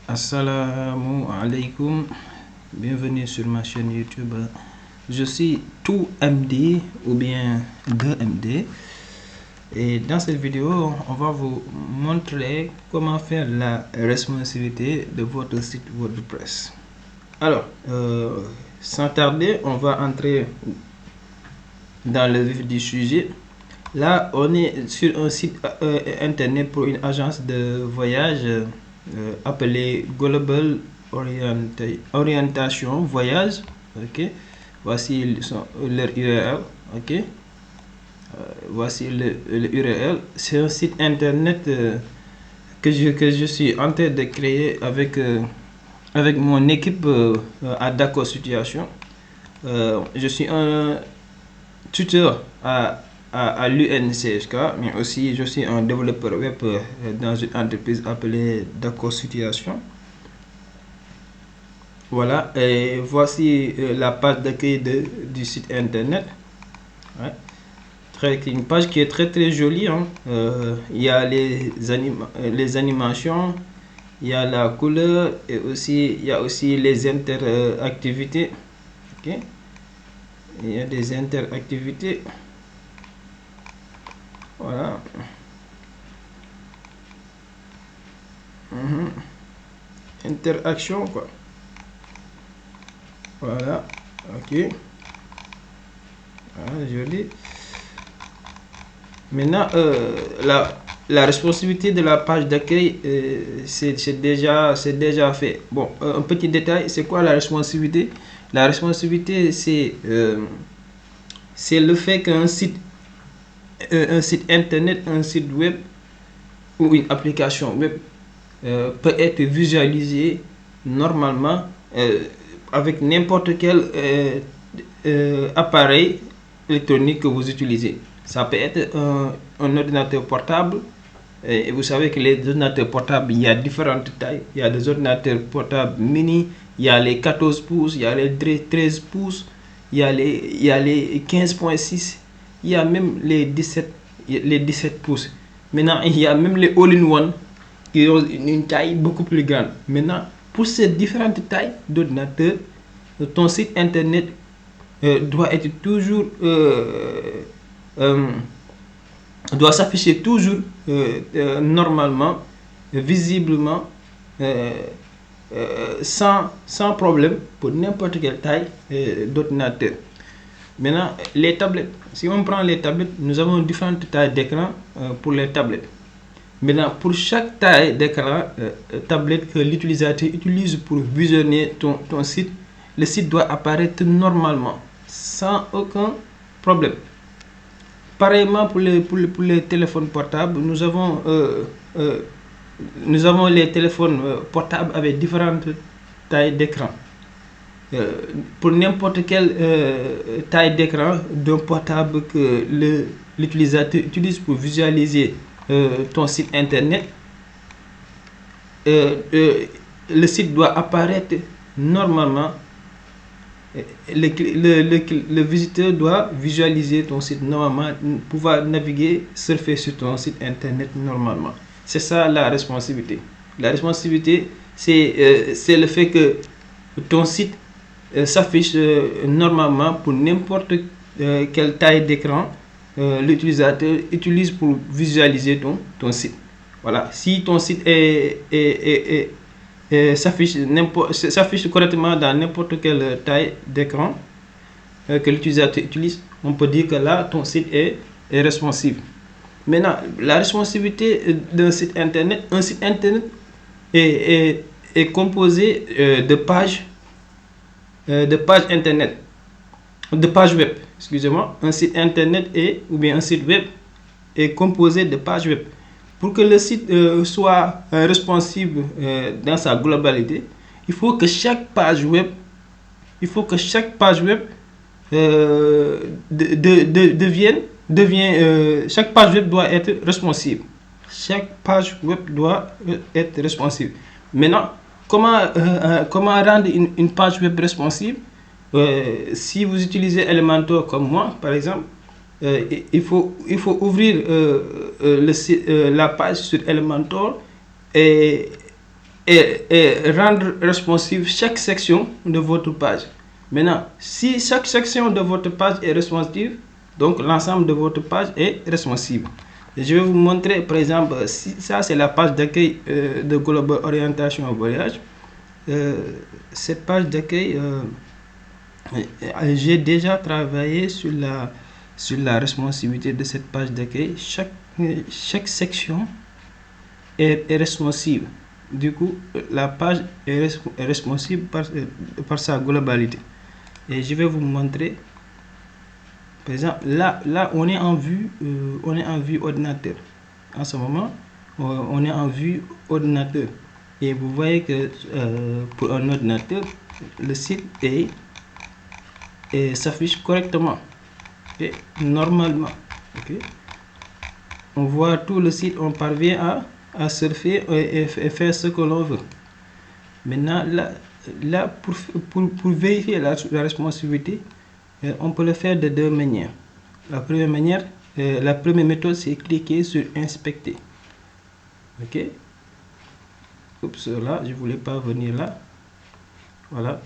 Assalamu alaikum, bienvenue sur ma chaîne YouTube. Je suis 2MD ou bien 2MD et dans cette vidéo on va vous montrer comment faire la responsivité de votre site WordPress. Alors sans tarder, on va entrer dans le vif du sujet. Là on est sur un site internet pour une agence de voyage appelé Global Orientation Voyage. Ok, voici leur URL. Ok, voici le URL. C'est un site internet que je suis en train de créer avec mon équipe à D'accord Situation. Je suis un tuteur à l'UNCSK, mais aussi je suis un développeur web dans une entreprise appelée D'accord Situation. Voilà, et voici la page d'accueil du site internet. Ouais. Une page qui est très jolie. Hein. Il y a les animations, il y a la couleur et aussi il y a aussi les interactivités. Ok, il y a des interactivités. Voilà. Interaction quoi. Voilà. Ok. Voilà, joli. Maintenant, la responsabilité de la page d'accueil, c'est déjà fait. Bon, un petit détail, c'est quoi la responsabilité? La responsabilité, c'est le fait qu'un site internet, un site web ou une application web peut être visualisé normalement avec n'importe quel appareil électronique que vous utilisez. Ça peut être un ordinateur portable. Et vous savez que les ordinateurs portables, il y a différentes tailles. Il y a des ordinateurs portables mini, il y a les 14 pouces, il y a les 13 pouces, il y a les 15.6, il y a même les 17 pouces. Maintenant, il y a même les all-in-one qui ont une taille beaucoup plus grande. Maintenant, pour ces différentes tailles d'ordinateurs, ton site internet doit être toujours doit s'afficher toujours normalement, visiblement, sans problème pour n'importe quelle taille d'ordinateur. Maintenant, les tablettes. Si on prend les tablettes, nous avons différentes tailles d'écran pour les tablettes. Maintenant, pour chaque taille d'écran tablette que l'utilisateur utilise pour visionner ton site, le site doit apparaître normalement, sans aucun problème. Pareillement pour les téléphones portables, nous avons les téléphones portables avec différentes tailles d'écran. Pour n'importe quelle taille d'écran d'un portable que l'utilisateur utilise pour visualiser ton site internet, le site doit apparaître normalement. Le visiteur doit visualiser ton site normalement, pouvoir naviguer, surfer sur ton site internet normalement. C'est ça la responsabilité. La responsabilité, c'est le fait que ton site s'affiche normalement pour n'importe quelle taille d'écran l'utilisateur utilise pour visualiser ton site. Voilà. Si ton site s'affiche correctement dans n'importe quelle taille d'écran que l'utilisateur utilise, on peut dire que là ton site est responsive. Maintenant, la responsivité d'un site internet, un site internet est composé de pages internet, de pages web. Excusez-moi, un site internet ou bien un site web est composé de pages web. Pour que le site soit responsive dans sa globalité, il faut que chaque page web, chaque page web doit être responsive. Chaque page web doit être responsive. Maintenant, comment rendre une page web responsive? Si vous utilisez Elementor comme moi, par exemple, il faut ouvrir la page sur Elementor et et rendre responsive chaque section de votre page. Maintenant, si chaque section de votre page est responsive, donc l'ensemble de votre page est responsive. Je vais vous montrer, par exemple, si ça c'est la page d'accueil de Global Orientation au voyage. Cette page d'accueil, j'ai déjà travaillé sur la responsivité de cette page d'accueil. Chaque section est responsive. Du coup, la page est responsive par sa globalité. Et je vais vous montrer. Par exemple, là on est en vue ordinateur. En ce moment, on est en vue ordinateur. Et vous voyez que pour un ordinateur, le site s'affiche correctement. Et normalement. Okay. On voit tout le site, on parvient à surfer et faire ce que l'on veut. Maintenant, là pour vérifier la responsivité, on peut le faire de deux manières. La première méthode, c'est cliquer sur inspecter. Ok. Oups, là, je voulais pas venir là. Voilà.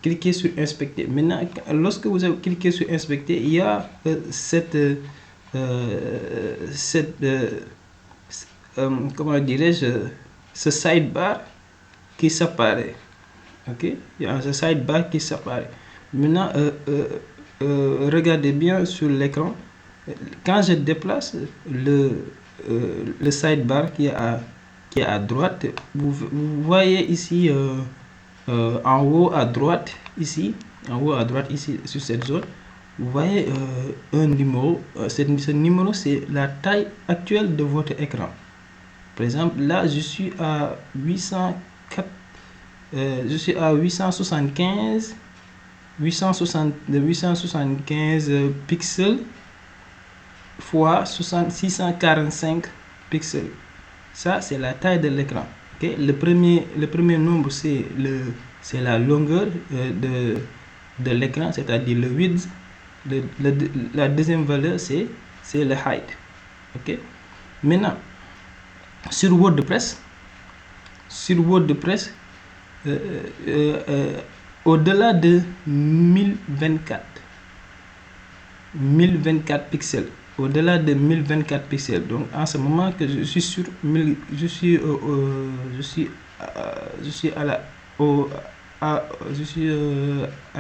Cliquez sur inspecter. Maintenant, lorsque vous avez cliqué sur inspecter, il y a comment dirais-je, ce sidebar qui s'apparaît. Ok, il y a ce sidebar qui s'apparaît. Maintenant, regardez bien sur l'écran. Quand je déplace le sidebar qui est à droite, vous voyez ici en haut à droite ici, sur cette zone, vous voyez un numéro. Ce numéro, c'est la taille actuelle de votre écran. Par exemple, là, je suis à 875 pixels fois 645 pixels. Ça, c'est la taille de l'écran. Okay? Le premier nombre, c'est la longueur de l'écran, c'est-à-dire le width. La deuxième valeur, c'est le height. Okay? Maintenant, sur WordPress, au-delà de 1024 pixels, au-delà de 1024 pixels. Donc en ce moment que je suis sur je suis à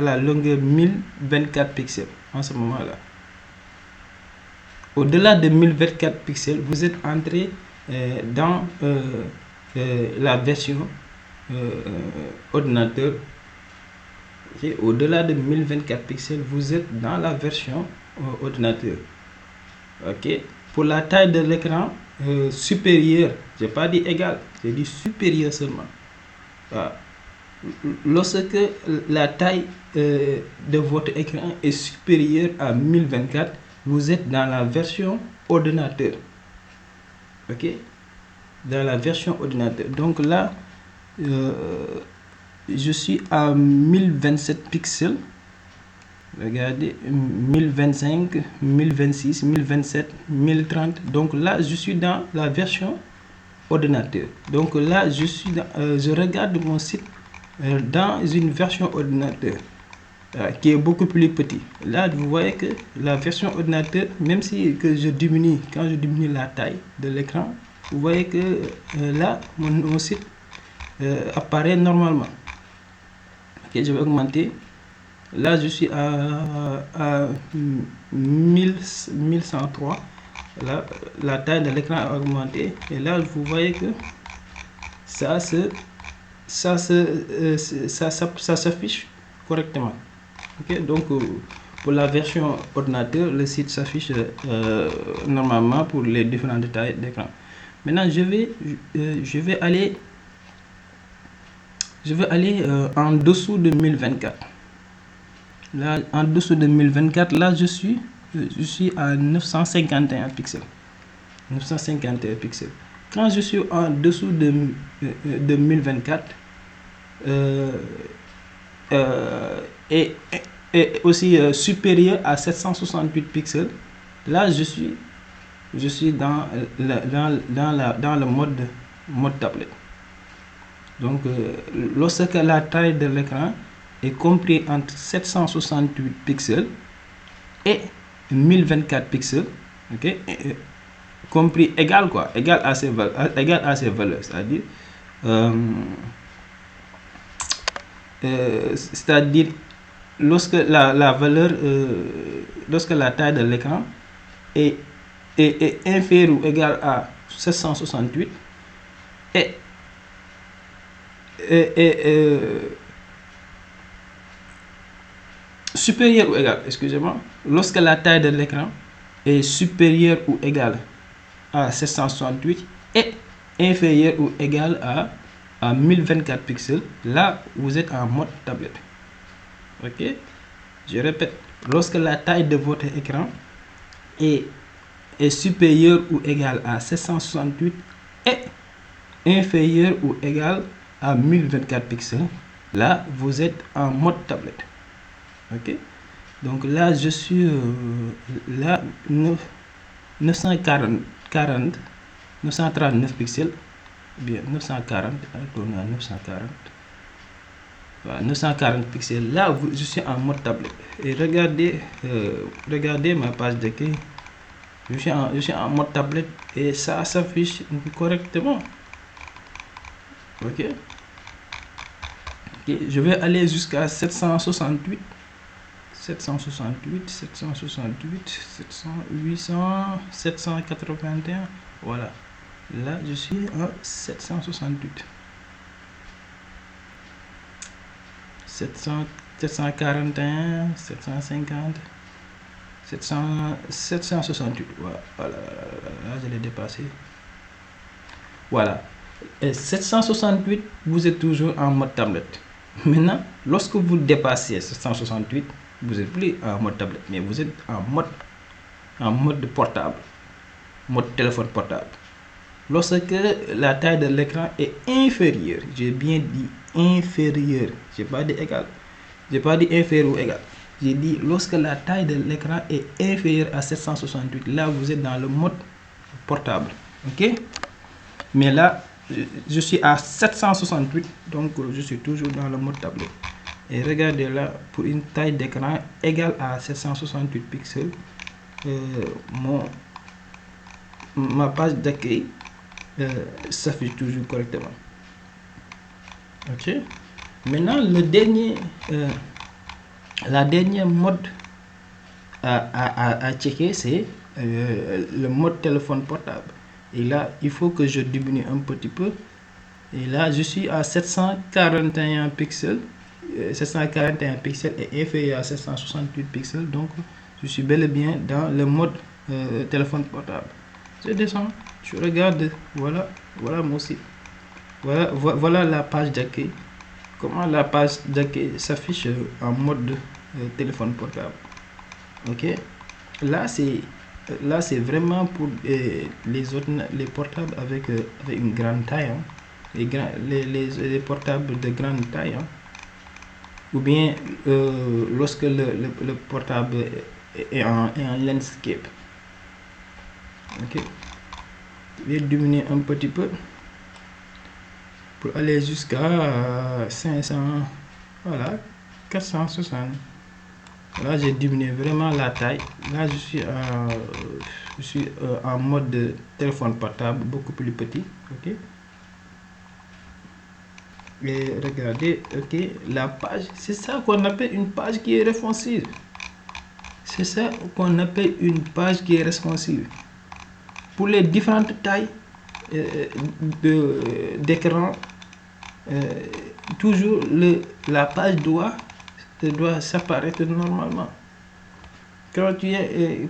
la longueur 1024 pixels en ce moment là. Au-delà de 1024 pixels, vous êtes entré dans la version ordinateur. Okay. Au-delà de 1024 pixels, vous êtes dans la version ordinateur. Ok. Pour la taille de l'écran supérieure, j'ai pas dit égal, j'ai dit supérieur seulement. Voilà. Lorsque la taille de votre écran est supérieure à 1024, vous êtes dans la version ordinateur. Ok. Dans la version ordinateur. Donc là, je suis à 1027 pixels. Regardez, 1025, 1026, 1027, 1030. Donc là, je suis dans la version ordinateur. Donc là, je regarde mon site dans une version ordinateur qui est beaucoup plus petit. Là, vous voyez que la version ordinateur, même si quand je diminue la taille de l'écran, vous voyez que là, mon site apparaît normalement. Ok, je vais augmenter. Là, je suis à 1103. Là, la taille de l'écran a augmenté. Et là, vous voyez que ça s'affiche correctement. Okay? Donc, pour la version ordinateur, le site s'affiche normalement pour les différentes tailles d'écran. Maintenant, je vais aller en dessous de 1024. Là, en dessous de 1024, là, je suis à 951 pixels. 951 pixels. Quand je suis en dessous de 1024 et aussi supérieur à 768 pixels, là, je suis dans le mode tablette. Donc, lorsque la taille de l'écran est compris entre 768 pixels et 1024 pixels, ok, compris égal quoi, égal à ces valeurs, c'est-à-dire lorsque la valeur, lorsque la taille de l'écran est inférieure ou égale à 768 et supérieur ou égal, excusez-moi, lorsque la taille de l'écran est supérieure ou égale à 768 et inférieure ou égale à 1024 pixels, là vous êtes en mode tablette. Ok, je répète, lorsque la taille de votre écran est supérieure ou égale à 768 et inférieure ou égale à 1024 pixels, là vous êtes en mode tablette. Ok, donc là je suis là 939 pixels, bien 940, tourner à 940. Voilà, 940 pixels. Là je suis en mode tablette et regardez, regardez ma page d'accueil. Je suis en mode tablette et ça s'affiche correctement. Ok, je vais aller jusqu'à 768, 768, 768, 700, 800, 781. Voilà, là je suis à 768, 700, 741, 750, 768. Voilà, là je l'ai dépassé. Voilà, et 768, vous êtes toujours en mode tablette. Maintenant, lorsque vous dépassez 768, vous n'êtes plus en mode tablette, mais vous êtes en mode portable, mode téléphone portable. Lorsque la taille de l'écran est inférieure, j'ai bien dit inférieure, j'ai pas dit égal, j'ai pas dit inférieur ou égal, j'ai dit lorsque la taille de l'écran est inférieure à 768, là vous êtes dans le mode portable. Ok, mais là je suis à 768, donc je suis toujours dans le mode tablette. Et regardez là, pour une taille d'écran égale à 768 pixels, ma page d'accueil s'affiche toujours correctement. Ok, maintenant la dernière mode à checker, c'est le mode téléphone portable. Et là il faut que je diminue un petit peu, et là je suis à 741 pixels. 741 pixels est inférieur à 768 pixels, donc je suis bel et bien dans le mode téléphone portable. Je descends, je regarde, voilà mon site, voilà la page d'accueil, comment la page d'accueil s'affiche en mode téléphone portable. Ok, là c'est vraiment pour les portables avec une grande taille, hein. Les portables de grande taille, hein. Ou bien lorsque le portable est en landscape. Ok, je vais diminuer un petit peu pour aller jusqu'à 500, voilà, 460. Là j'ai diminué vraiment la taille. Là je suis en mode de téléphone portable beaucoup plus petit. Ok, et regardez, ok, la page, c'est ça qu'on appelle une page qui est responsive. C'est ça qu'on appelle une page qui est responsive. Pour les différentes tailles d'écran, toujours la page doit s'apparaître normalement. Quand tu es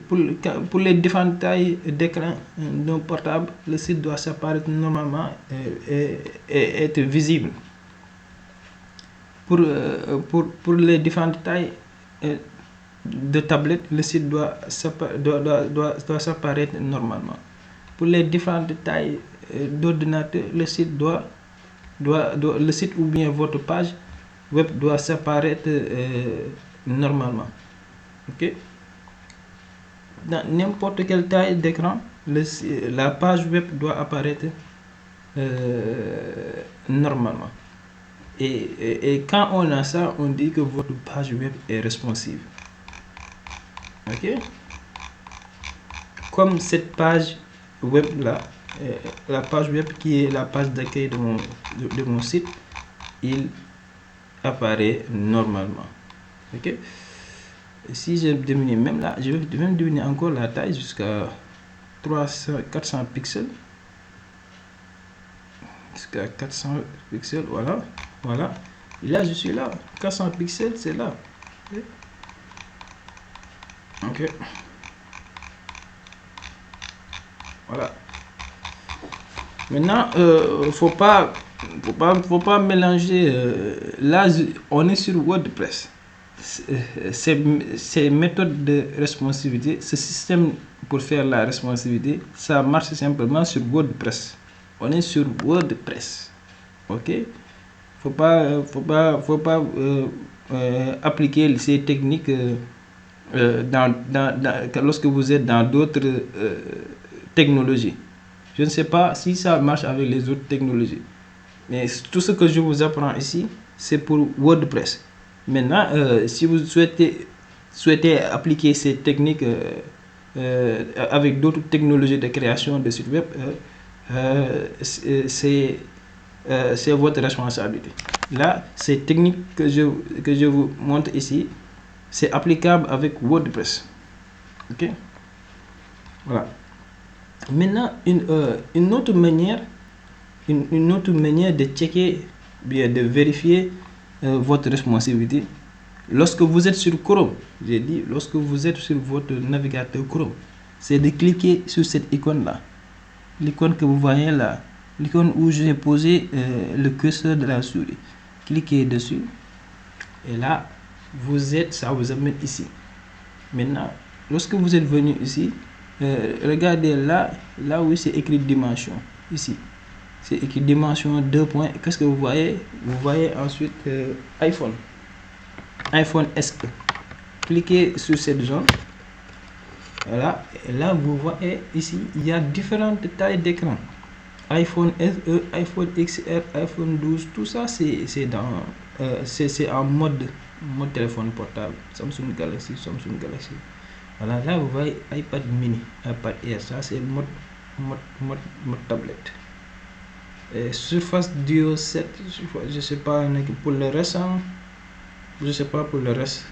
pour les différentes tailles d'écran d'un portable, le site doit s'apparaître normalement et être visible. Pour les différentes tailles de tablette, le site doit s'apparaître normalement. Pour les différentes tailles d'ordinateur, le site le site ou bien votre page web doit s'apparaître normalement. Ok, dans n'importe quelle taille d'écran, la page web doit apparaître normalement. Et quand on a ça, on dit que votre page web est responsive. Ok, comme cette page web là, la page web qui est la page d'accueil de mon site, il apparaît normalement. Ok, si je diminue même là, je vais même diminuer encore la taille jusqu'à 400 pixels, jusqu'à 400 pixels. Voilà, là je suis là, 400 pixels, c'est là. Ok, voilà. Maintenant, faut pas mélanger. Là, on est sur WordPress. Ces méthodes de responsivité, ce système pour faire la responsivité, ça marche simplement sur WordPress. On est sur WordPress. Ok, faut pas appliquer ces techniques lorsque vous êtes dans d'autres technologies. Je ne sais pas si ça marche avec les autres technologies, mais tout ce que je vous apprends ici, c'est pour WordPress. Maintenant, si vous souhaitez appliquer ces techniques avec d'autres technologies de création de sites web, c'est votre responsabilité. Là, ces techniques que je vous montre ici, c'est applicable avec WordPress. Ok, voilà. Maintenant, une autre manière de checker, bien de vérifier votre responsivité, lorsque vous êtes sur Chrome, j'ai dit lorsque vous êtes sur votre navigateur Chrome, c'est de cliquer sur cette icône là, l'icône que vous voyez là, l'icône où j'ai posé le curseur de la souris. Cliquez dessus et là ça vous amène ici. Maintenant, lorsque vous êtes venu ici, regardez là où c'est écrit dimension, ici c'est écrit dimension 2 points. Qu'est-ce que vous voyez? Vous voyez ensuite iPhone SE. Cliquez sur cette zone, voilà, et là vous voyez ici il y a différentes tailles d'écran. iPhone SE, iPhone XR, iPhone 12, tout ça c'est en mode téléphone portable, Samsung Galaxy. Voilà, là vous voyez iPad mini, iPad Air, ça c'est mode tablette. Et Surface Duo 7, je sais pas pour le reste, je sais pas pour le reste,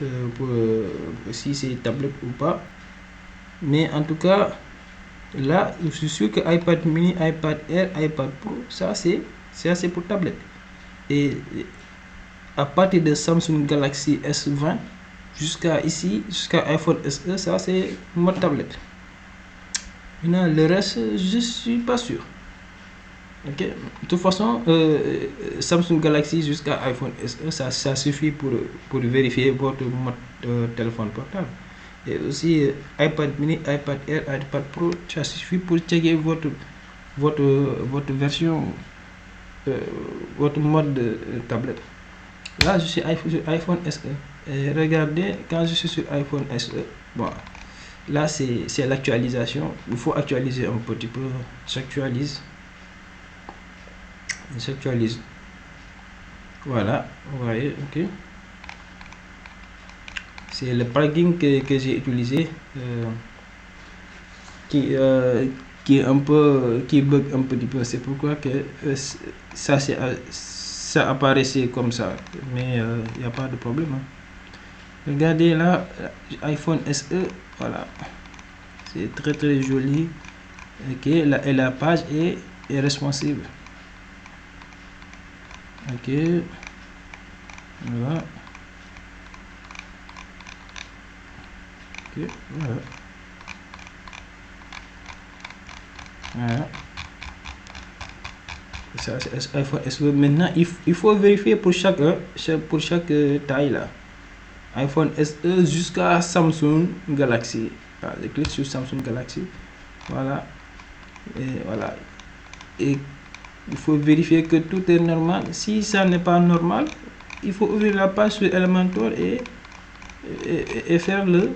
si c'est tablette ou pas, mais en tout cas là je suis sûr que iPad mini, iPad Air, iPad Pro, ça c'est pour tablette. Et à partir de Samsung Galaxy S20 jusqu'à iPhone SE, ça c'est mode tablette. Maintenant le reste je suis pas sûr. Ok, de toute façon Samsung Galaxy jusqu'à iPhone SE, ça suffit pour vérifier votre mode téléphone portable. Et aussi iPad mini, iPad Air, iPad Pro, ça suffit pour checker votre version, votre mode de tablette. Là je suis sur iPhone SE. Et regardez, quand je suis sur iPhone SE, bon, là c'est l'actualisation. Il faut actualiser un petit peu. J'actualise. Voilà, vous voyez. Ok, c'est le plugin que j'ai utilisé qui bug un petit peu. C'est pourquoi que ça apparaissait comme ça, mais il n'y a pas de problème, hein. Regardez là, iPhone SE, voilà, c'est très joli. Ok, et la page est responsive. Ok, voilà. Ok, voilà. Voilà. Ça c'est iPhone SE. Maintenant il faut vérifier pour chaque taille là. iPhone SE jusqu'à Samsung Galaxy. Voilà, je clique sur Samsung Galaxy. Voilà. Et voilà. Et il faut vérifier que tout est normal. Si ça n'est pas normal, il faut ouvrir la page sur Elementor et faire les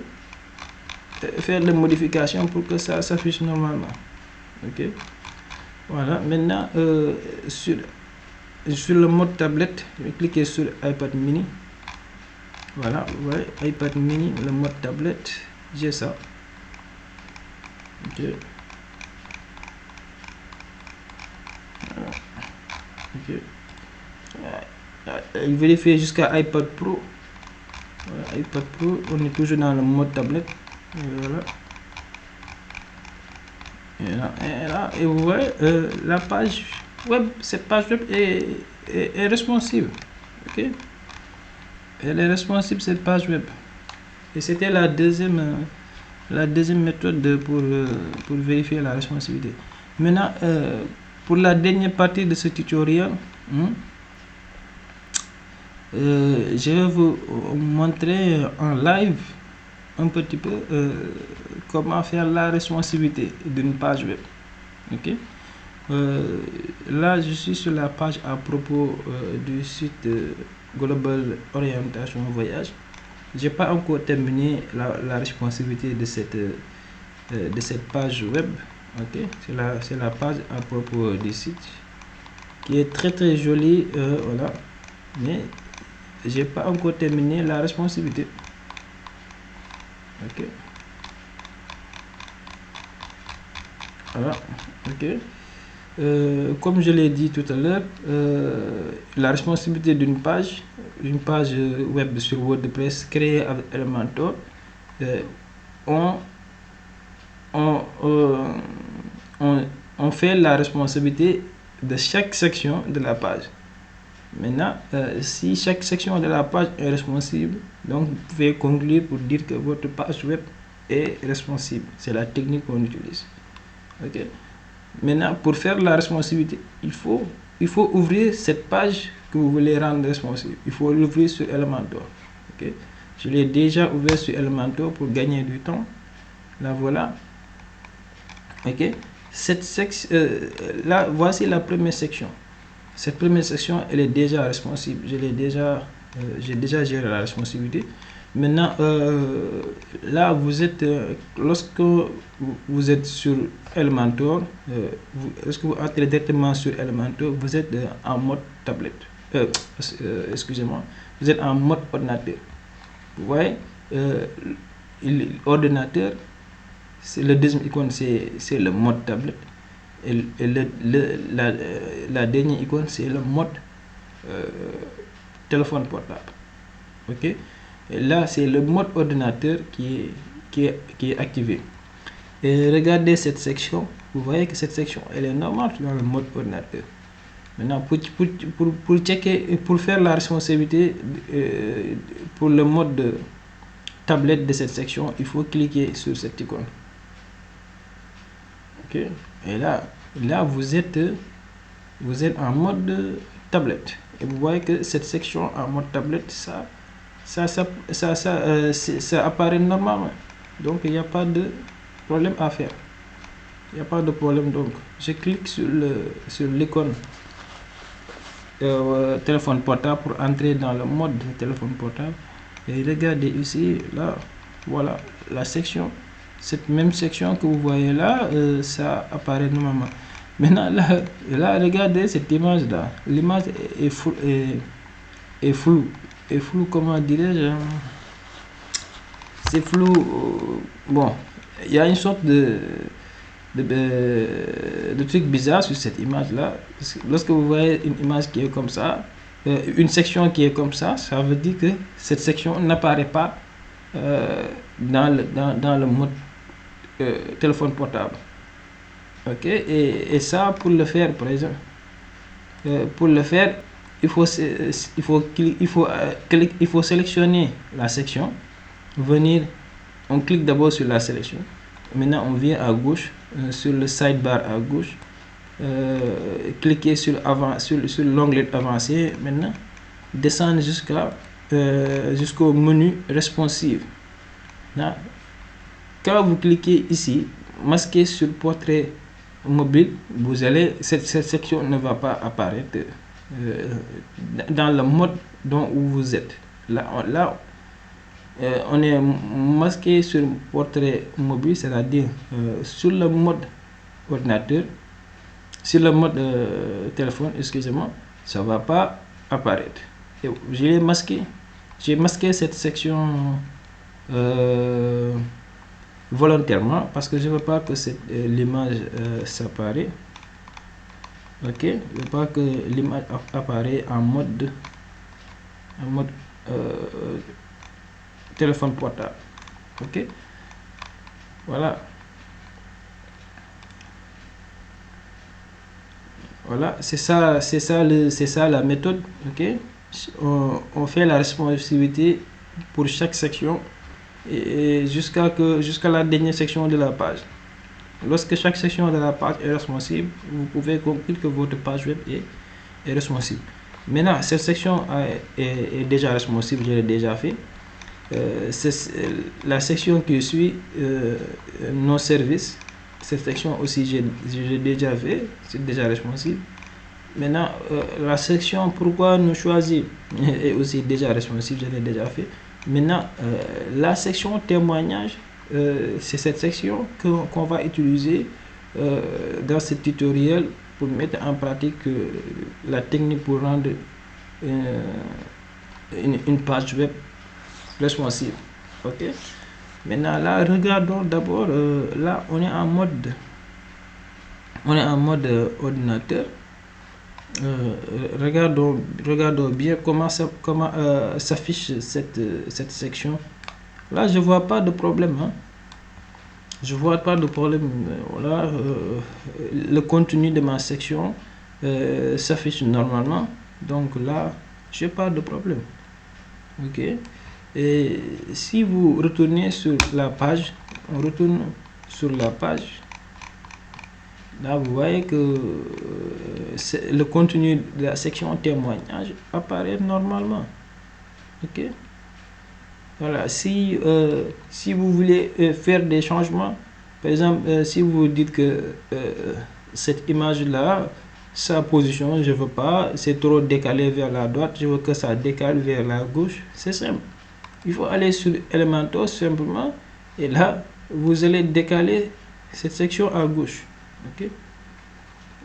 modifications pour que ça s'affiche normalement. Ok, voilà. Maintenant sur le mode tablette, je vais cliquer sur iPad mini. Voilà, vous voyez, iPad mini, le mode tablette, j'ai ça. Ok. Voilà. Ok. Vérifier jusqu'à iPad Pro. Voilà, iPad Pro, on est toujours dans le mode tablette. Et voilà. Et vous voyez, la page web, cette page web est responsive. Ok. Elle est responsive, cette page web. Et c'était la deuxième méthode pour vérifier la responsivité. Maintenant, pour la dernière partie de ce tutoriel, je vais vous montrer en live un petit peu comment faire la responsivité d'une page web. Ok. Là, je suis sur la page à propos du site Global Orientation Voyage. J'ai pas encore terminé la responsivité de cette page web. Ok, c'est la page à propos du site qui est très jolie, voilà, mais j'ai pas encore terminé la responsivité. Ok, voilà. Ok, comme je l'ai dit tout à l'heure, la responsabilité d'une page web sur WordPress créée avec Elementor, on fait la responsabilité de chaque section de la page. Maintenant, si chaque section de la page est responsive, donc vous pouvez conclure pour dire que votre page web est responsive. C'est la technique qu'on utilise. Ok. Maintenant, pour faire la responsivité, il faut ouvrir cette page que vous voulez rendre responsive. Il faut l'ouvrir sur Elementor. Okay. Je l'ai déjà ouvert sur Elementor pour gagner du temps. Là, voilà. Ok. Là, voici la première section. Cette première section, elle est déjà responsive. J'ai déjà géré la responsivité. Maintenant, là, lorsque vous êtes sur Elementor, lorsque vous entrez directement sur Elementor, vous êtes en mode tablette. Excusez-moi, vous êtes en mode ordinateur. Vous voyez, l'ordinateur, le deuxième icône, c'est le mode tablette. Et la dernière icône, c'est le mode téléphone portable. Ok. Et là, c'est le mode ordinateur qui est activé. Et regardez cette section. Vous voyez que cette section, elle est normale dans le mode ordinateur. Maintenant, pour faire la responsabilité pour le mode tablette de cette section, il faut cliquer sur cette icône. Ok. Et là, vous êtes en mode tablette. Et vous voyez que cette section en mode tablette, ça apparaît normalement. Donc il n'y a pas de problème à faire. Il n'y a pas de problème. Donc je clique sur l'icône téléphone portable pour entrer dans le mode de téléphone portable. Et regardez ici, là, voilà la section. Cette même section que vous voyez là, ça apparaît normalement. Maintenant, là, regardez cette image là. L'image est floue. Et flou, comment dirais-je, c'est flou. Bon, il y a une sorte de truc bizarre sur cette image là. Lorsque vous voyez une image qui est comme ça, une section qui est comme ça veut dire que cette section n'apparaît pas dans le mode téléphone portable. Ok. Et ça, pour le faire, par exemple, il faut sélectionner la section, on clique d'abord sur la sélection. Maintenant, on vient à gauche, sur le sidebar à gauche, cliquer sur l'onglet avancé. Maintenant, descendre jusqu'au menu responsive. Là, quand vous cliquez ici, masqué sur portrait mobile, cette section ne va pas apparaître dans le mode dont vous êtes. Là, on est masqué sur portrait mobile, c'est-à-dire sur le mode ordinateur, sur le mode téléphone, excusez-moi. ça va pas apparaître. Et je l'ai masqué. J'ai masqué cette section volontairement parce que je veux pas que l'image s'apparaît. Ok, je veux pas que l'image apparaît en mode téléphone portable. Ok, voilà. Voilà, c'est ça la méthode. Ok, on fait la responsivité pour chaque section et jusqu'à la dernière section de la page. Lorsque chaque section de la page est responsive, vous pouvez conclure que votre page web est responsive. Maintenant, cette section est déjà responsive, je l'ai déjà fait. La section qui suit, nos services, cette section aussi j'ai déjà fait, c'est déjà responsive. Maintenant, la section pourquoi nous choisir est aussi déjà responsive, je l'ai déjà fait. Maintenant, la section témoignage, c'est cette section qu'on va utiliser dans ce tutoriel pour mettre en pratique la technique pour rendre une page web responsive. Ok. Maintenant là, regardons d'abord. Là, on est en mode ordinateur. Regardons bien comment s'affiche cette section. Là, je vois pas de problème. Hein. Je vois pas de problème. Voilà, le contenu de ma section s'affiche normalement. Donc là, j'ai pas de problème. Ok. Et si vous retournez sur la page, on retourne sur la page. Là, vous voyez que le contenu de la section témoignage apparaît normalement. Ok. Voilà. Si vous voulez faire des changements, par exemple, si vous dites que cette image-là, sa position, je veux pas, c'est trop décalé vers la droite, je veux que ça décale vers la gauche. C'est simple. Il faut aller sur Elementor simplement et là, vous allez décaler cette section à gauche. Ok.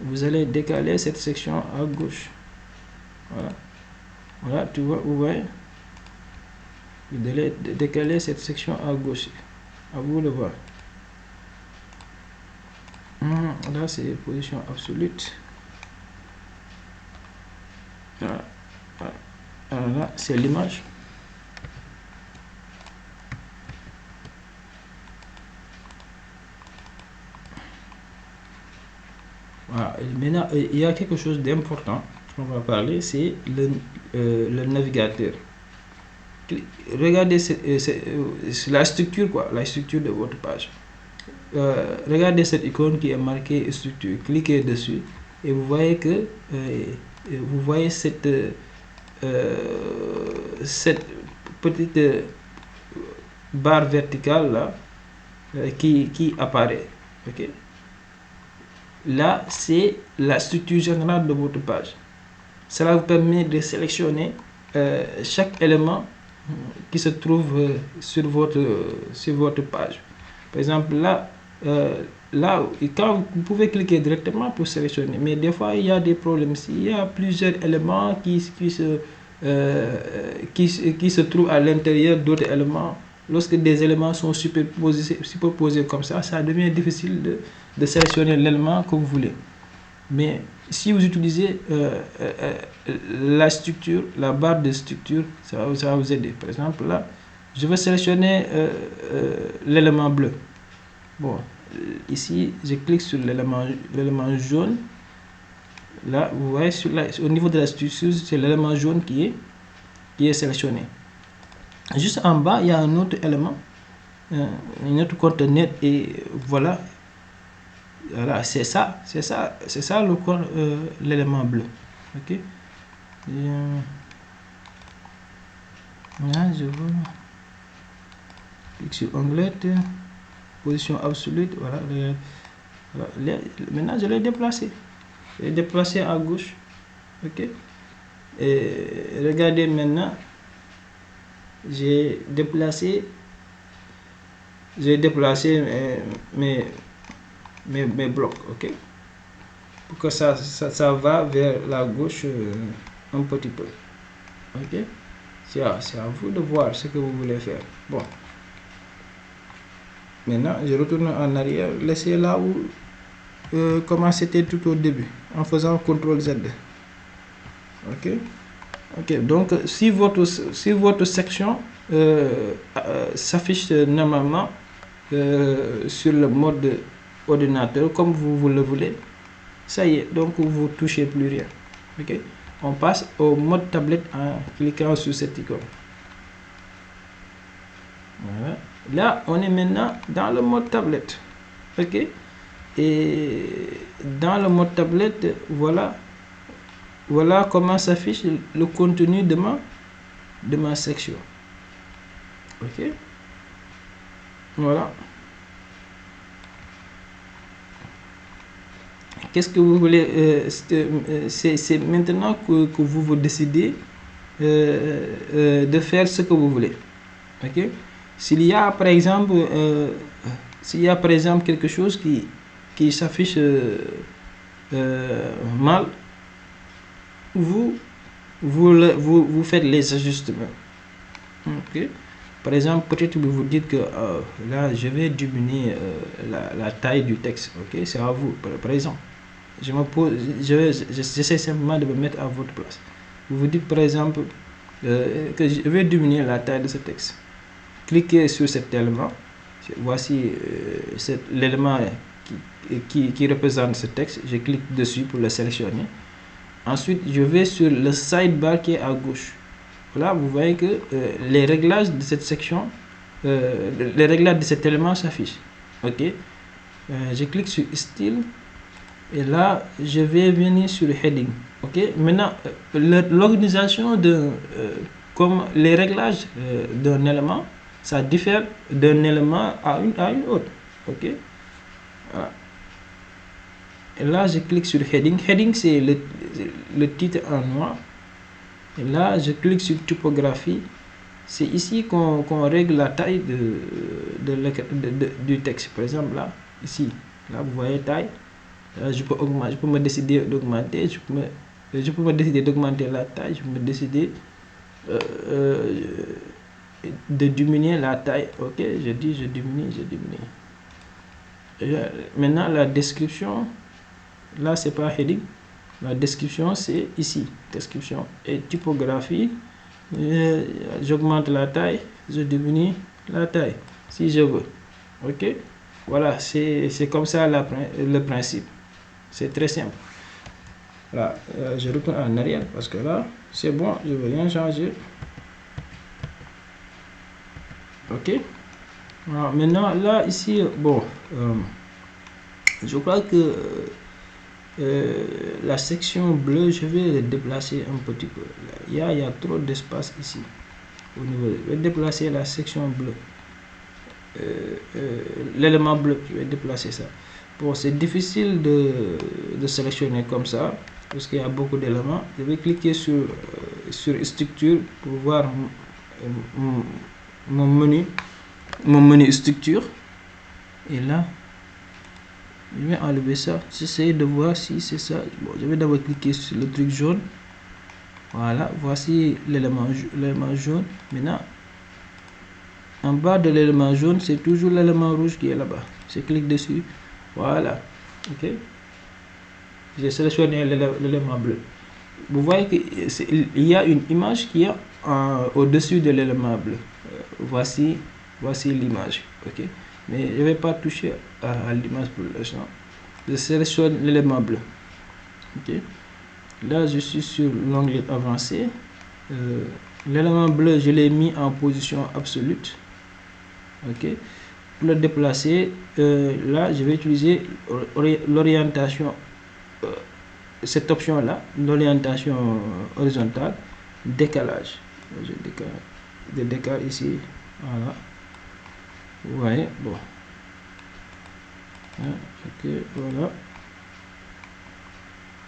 Vous allez décaler cette section à gauche. Voilà. Voilà, tu vois, vous voyez. Vous allez décaler cette section à gauche. À vous de voir. Là, c'est position absolue. Voilà. Alors là, c'est l'image. Voilà. Maintenant, il y a quelque chose d'important qu'on va parler, c'est le navigateur. Regardez la structure, quoi, la structure de votre page. Regardez cette icône qui est marquée structure. Cliquez dessus et vous voyez que cette petite barre verticale là qui apparaît. Ok. Là, c'est la structure générale de votre page. Cela vous permet de sélectionner chaque élément qui se trouve sur votre page. Par exemple, là, quand vous pouvez cliquer directement pour sélectionner, mais des fois, il y a des problèmes. S'il y a plusieurs éléments qui se trouvent à l'intérieur d'autres éléments, lorsque des éléments sont superposés comme ça devient difficile de sélectionner l'élément que vous voulez. Mais si vous utilisez la structure, la barre de structure, ça va vous aider. Par exemple, là, je vais sélectionner l'élément bleu. Bon, ici, je clique sur l'élément jaune. Là, vous voyez, au niveau de la structure, c'est l'élément jaune qui est sélectionné. Juste en bas, il y a un autre élément, un autre conteneur, et voilà. Voilà, c'est ça l'élément bleu. Ok. Là, je veux cliquer sur onglet, position absolue. Voilà. Maintenant, je l'ai déplacé. Je l'ai déplacé à gauche. Ok. Et regardez maintenant, j'ai déplacé mes blocs. Ok. pour que ça va vers la gauche un petit peu. Ok, c'est à vous de voir ce que vous voulez faire. Bon, maintenant je retourne en arrière, laissez là où comment c'était tout au début, en faisant CTRL Z. Ok, donc si votre section s'affiche normalement sur le mode ordinateur comme vous le voulez, ça y est, donc vous touchez plus rien. Ok, on passe au mode tablette en cliquant sur cette icône. Voilà. Là on est maintenant dans le mode tablette. Ok, et dans le mode tablette, voilà comment s'affiche le contenu de ma section. Ok, voilà. Qu'est-ce que vous voulez, c'est maintenant que vous décidez de faire ce que vous voulez. Ok, s'il y a par exemple quelque chose qui s'affiche mal, vous faites les ajustements. Ok, par exemple, peut-être que vous dites que là je vais diminuer la taille du texte. Ok, c'est à vous. Par exemple, j'essaie simplement de me mettre à votre place. Vous vous dites par exemple que je vais diminuer la taille de ce texte. Cliquez sur cet élément. Voici l'élément qui représente ce texte. Je clique dessus pour le sélectionner. Ensuite, je vais sur le sidebar qui est à gauche. Là, vous voyez que les réglages de cette section, les réglages de cet élément s'affichent. Ok, je clique sur style et là, je vais venir sur heading. Ok, maintenant, l'organisation comme les réglages d'un élément, ça diffère d'un élément à une autre. Ok, voilà. Et là, je clique sur heading. Heading, c'est le titre en noir. Et là, je clique sur typographie. C'est ici qu'on règle la taille du texte. Par exemple, là, ici, là, vous voyez taille. Là, je peux me décider d'augmenter. Je peux me décider d'augmenter la taille. Je peux me décider de diminuer la taille. Ok, je diminue. Maintenant, la description, là, c'est pas heading. La description, c'est ici. Description et typographie. J'augmente la taille, je diminue la taille si je veux. Ok, voilà, c'est comme ça le principe. C'est très simple. Là, je retourne en arrière parce que là, c'est bon, je ne veux rien changer. Ok, alors, maintenant, là, ici, bon, je crois que la section bleue, je vais le déplacer un petit peu. Il y a trop d'espace ici. Au niveau, je vais déplacer la section bleue. L'élément bleu, je vais déplacer ça. Bon, c'est difficile de sélectionner comme ça parce qu'il y a beaucoup d'éléments. Je vais cliquer sur structure pour voir mon menu structure. Et là, je vais enlever ça. J'essaie de voir si c'est ça. Bon, je vais d'abord cliquer sur le truc jaune. Voilà, voici l'élément jaune. Maintenant, en bas de l'élément jaune, c'est toujours l'élément rouge qui est là-bas. Je clique dessus. Voilà. Ok. J'ai sélectionné l'élément bleu. Vous voyez qu'il y a une image qui est au-dessus de l'élément bleu. Voici l'image. Ok. Mais je ne vais pas toucher à l'image pour l'instant. Je sélectionne l'élément bleu. Ok. Là, je suis sur l'onglet avancé. L'élément bleu, je l'ai mis en position absolue. Ok. Pour le déplacer, là, je vais utiliser l'orientation, cette option là, l'orientation horizontale, décalage. Je décale ici, voilà. Vous voyez, bon. Ok, voilà.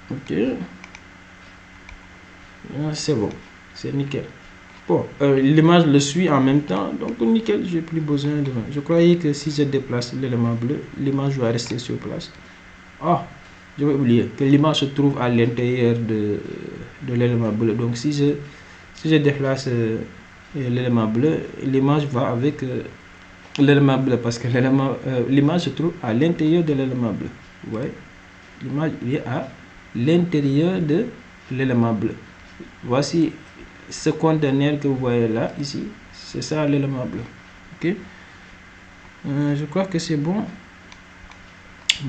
Ok. C'est bon, c'est nickel. Bon, l'image le suit en même temps, donc nickel, j'ai plus besoin de... Je croyais que si je déplace l'élément bleu, l'image va rester sur place. Ah, j'avais oublié que l'image se trouve à l'intérieur de l'élément bleu. Donc si je déplace l'élément bleu, l'image va avec l'élément bleu, parce que l'image se trouve à l'intérieur de l'élément bleu. Vous voyez, l'image est à l'intérieur de l'élément bleu. Voici ce conteneur que vous voyez là, ici, c'est ça l'élément bleu. Ok, je crois que c'est bon.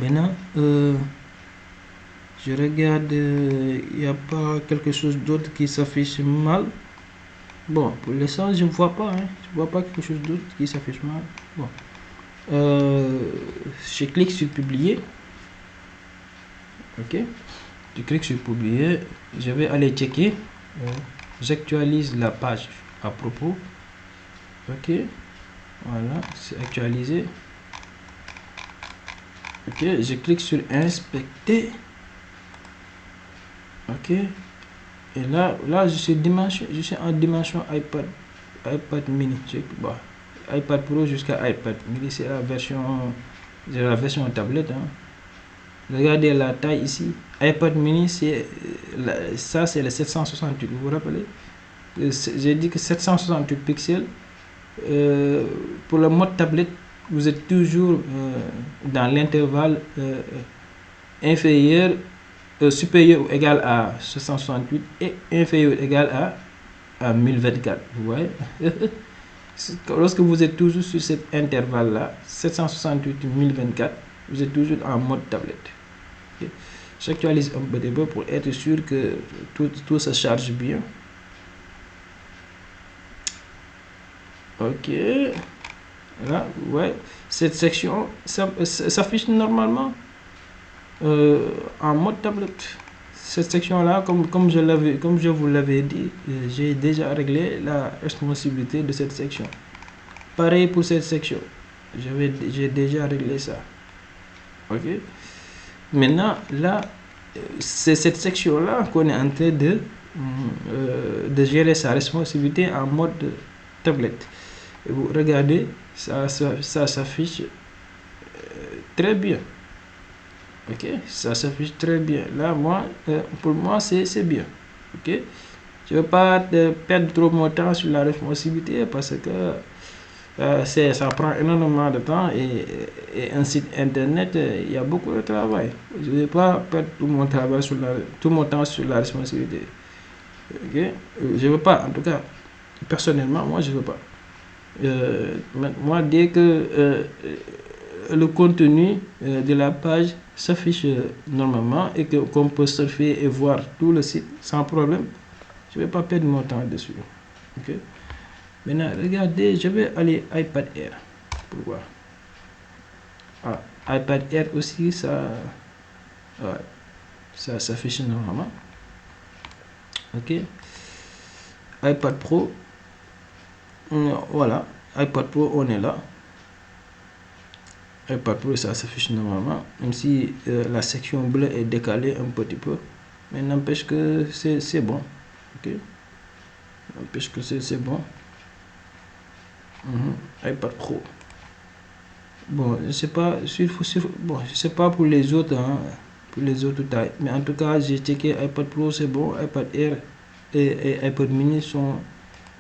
Maintenant, je regarde, il n'y a pas quelque chose d'autre qui s'affiche mal. Bon, pour l'instant, je ne vois pas, je vois pas quelque chose d'autre qui s'affiche mal. Bon, je clique sur publier. Ok, je clique sur publier. Je vais aller checker. J'actualise la page à propos. Ok, voilà, c'est actualisé. Ok, je clique sur inspecter. Ok, et là je suis en dimension iPad mini. Bon, iPad Pro jusqu'à iPad mini, c'est la version tablette. Regardez la taille ici. iPad mini, ça c'est le 768. Vous vous rappelez? J'ai dit que 768 pixels. Pour le mode tablette, vous êtes toujours dans l'intervalle supérieur ou égal à 768 et inférieur ou égal à 1024. Vous voyez? Lorsque vous êtes toujours sur cet intervalle là, 768 1024, vous êtes toujours en mode tablette. Okay. J'actualise un petit peu pour être sûr que tout se charge bien. Ok, là, ouais, cette section s'affiche normalement en mode tablette. Cette section là, comme je vous l'avais dit, j'ai déjà réglé la responsabilité de cette section. Pareil pour cette section, j'ai déjà réglé ça. Ok, maintenant là, c'est cette section là qu'on est en train de gérer sa responsabilité en mode tablette. Et vous regardez, ça s'affiche très bien. Ok, ça s'affiche très bien. Là, pour moi, c'est bien. Ok, je ne veux pas perdre trop mon temps sur la responsabilité parce que ça prend énormément de temps et un site internet, il y a beaucoup de travail. Je ne vais pas perdre tout mon temps sur la responsabilité. Ok, je ne veux pas, en tout cas, personnellement, moi, je ne veux pas. Moi, dès que le contenu de la page s'affiche normalement et qu'on peut surfer et voir tout le site sans problème, je ne vais pas perdre mon temps dessus. Okay? Maintenant, regardez, je vais aller iPad Air pour voir. iPad Air aussi, ça s'affiche normalement. Ok, iPad Pro, voilà, iPad Pro, on est là. iPad Pro, ça s'affiche normalement, même si la section bleue est décalée un petit peu, mais n'empêche que c'est bon. Ok, n'empêche que c'est bon. iPad Pro. Bon, je sais pas, bon, je sais pas pour les autres, pour les autres tailles, mais en tout cas, j'ai checké iPad Pro, c'est bon. iPad Air et iPad Mini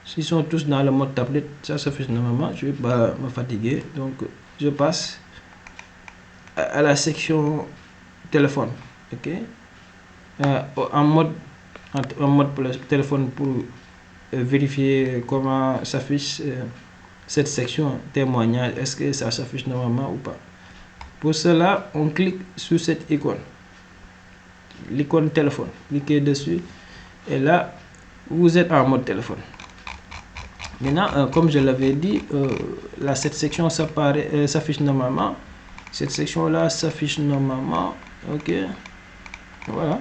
s'ils sont tous dans le mode tablette, ça s'affiche normalement. Je vais pas me fatiguer, donc je passe à la section téléphone. Ok, en mode téléphone pour vérifier comment s'affiche cette section témoignage, est-ce que ça s'affiche normalement ou pas. Pour cela, on clique sur cette icône, l'icône téléphone, cliquez dessus et là vous êtes en mode téléphone. Maintenant, comme je l'avais dit, cette section s'affiche normalement. Cette section là s'affiche normalement. Ok, voilà.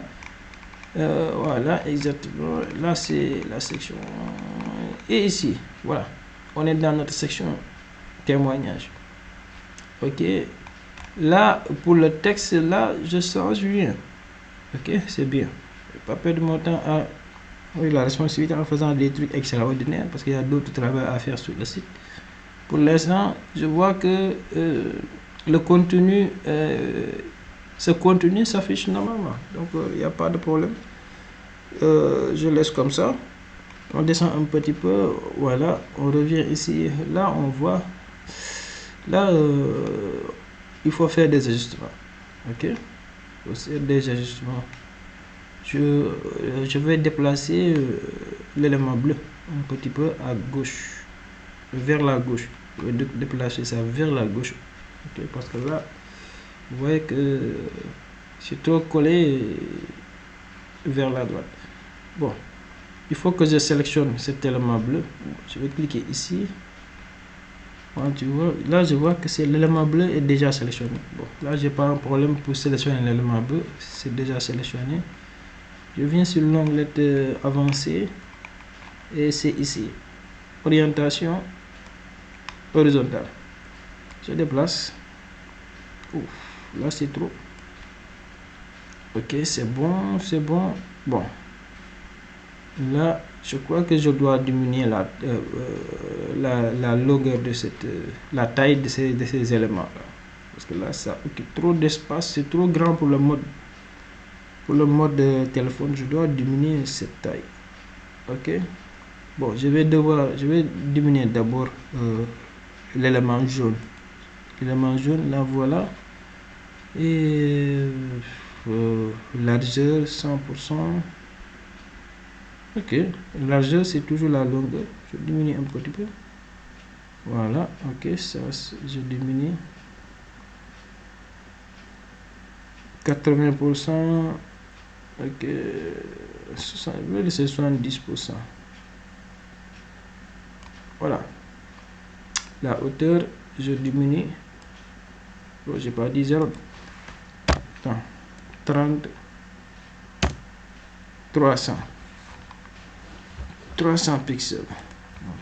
Voilà, exactement. Là, c'est la section. Et ici, voilà. On est dans notre section témoignage. Ok. Là, pour le texte, là, je change rien. Ok, c'est bien. Je vais pas perdre mon temps à la responsabilité en faisant des trucs extraordinaires parce qu'il y a d'autres travaux à faire sur le site. Pour l'instant, je vois que le contenu ce contenu s'affiche normalement. Donc il n'y a pas de problème. Je laisse comme ça. On descend un petit peu. Voilà, on revient ici. Là, on voit. Là, il faut faire des ajustements. Ok, il faut faire des ajustements. Je vais déplacer l'élément bleu un petit peu à gauche, vers la gauche. Je vais déplacer ça vers la gauche. Okay, parce que là, vous voyez que c'est trop collé vers la droite. Bon, il faut que je sélectionne cet élément bleu. Je vais cliquer ici. Tu vois, là, je vois que c'est l'élément bleu est déjà sélectionné. Bon, là, j'ai pas un problème pour sélectionner l'élément bleu. C'est déjà sélectionné. Je viens sur l'onglet avancé et c'est ici. Orientation horizontale. Je déplace. Ouf, là, c'est trop. Ok, c'est bon, c'est bon. Bon. Là, je crois que je dois diminuer la longueur de la taille de ces éléments là, parce que là ça occupe trop d'espace, c'est trop grand pour le mode téléphone. Je dois diminuer cette taille. Ok, bon, je vais diminuer d'abord l'élément jaune. Là, voilà, et largeur 100%. Ok, largeur c'est toujours la longueur. Je diminue un petit peu. Voilà, ok, ça je diminue 80%. Ok, 70%. Voilà, la hauteur je diminue. Bon, j'ai pas dit 0. Attends, 30, 300 pixels.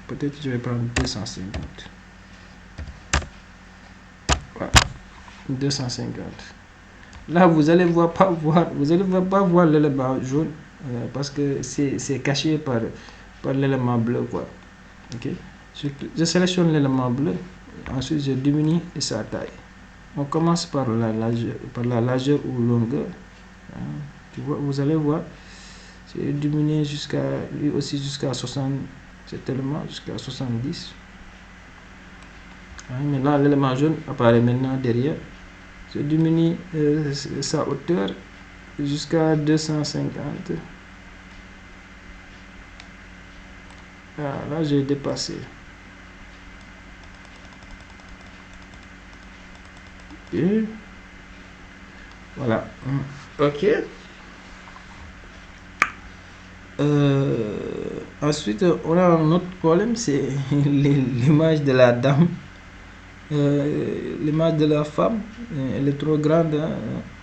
Peut-être je vais prendre 250. Voilà, 250. Là, vous allez pas voir l'élément jaune parce que c'est caché par l'élément bleu, quoi. Ok, je sélectionne l'élément bleu, ensuite je diminue sa taille. On commence par la largeur ou longueur. Tu vois, vous allez voir, c'est diminué jusqu'à 60, cet élément jusqu'à 70. Maintenant, l'élément jaune apparaît maintenant derrière. Je diminue sa hauteur jusqu'à 250. Là, j'ai dépassé. Et voilà. Ok. Ensuite, on a un autre problème, c'est l'image de la dame. L'image de la femme, elle est trop grande, hein.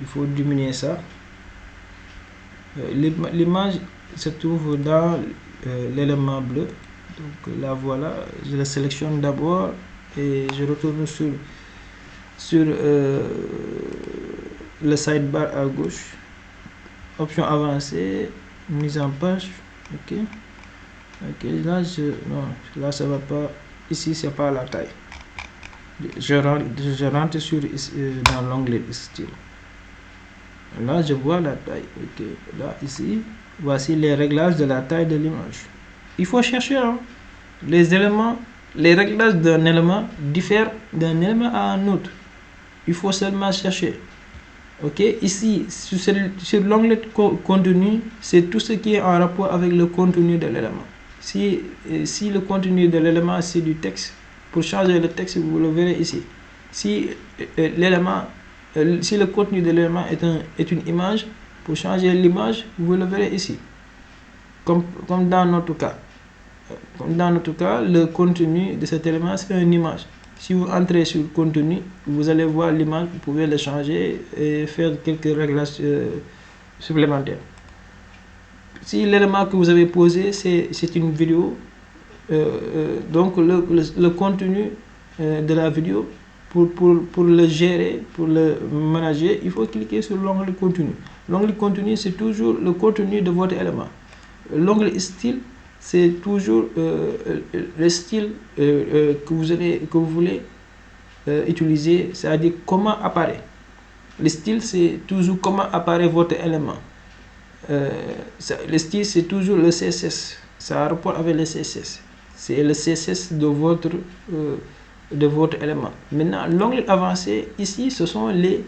Il faut diminuer ça. L'image se trouve dans l'élément bleu. Donc là, voilà, je la sélectionne d'abord et je retourne sur le sidebar à gauche, option avancée, mise en page. Ok, là ça va pas, ici c'est pas la taille. Je rentre dans l'onglet style. Là je vois la taille. Ok, là ici voici les réglages de la taille de l'image. Il faut chercher, hein. Les réglages d'un élément diffèrent d'un élément à un autre. Il faut seulement chercher. Ok, ici sur l'onglet contenu, c'est tout ce qui est en rapport avec le contenu de l'élément. Si le contenu de l'élément c'est du texte, pour changer le texte vous le verrez ici. Si le contenu de l'élément est une image, pour changer l'image vous le verrez ici, comme dans notre cas. Le contenu de cet élément c'est une image. Si vous entrez sur le contenu, vous allez voir l'image, vous pouvez le changer et faire quelques réglages supplémentaires. Si l'élément que vous avez posé c'est une vidéo, donc le contenu de la vidéo, pour le gérer, pour le manager, il faut cliquer sur l'onglet contenu. L'onglet contenu c'est toujours le contenu de votre élément. L'onglet style, c'est toujours le style que vous voulez utiliser, c'est-à-dire comment apparaît. Le style, c'est toujours comment apparaît votre élément. Le style, c'est toujours le CSS. Ça a rapport avec le CSS. C'est le CSS de votre élément. Maintenant, l'onglet avancé, ici, ce sont les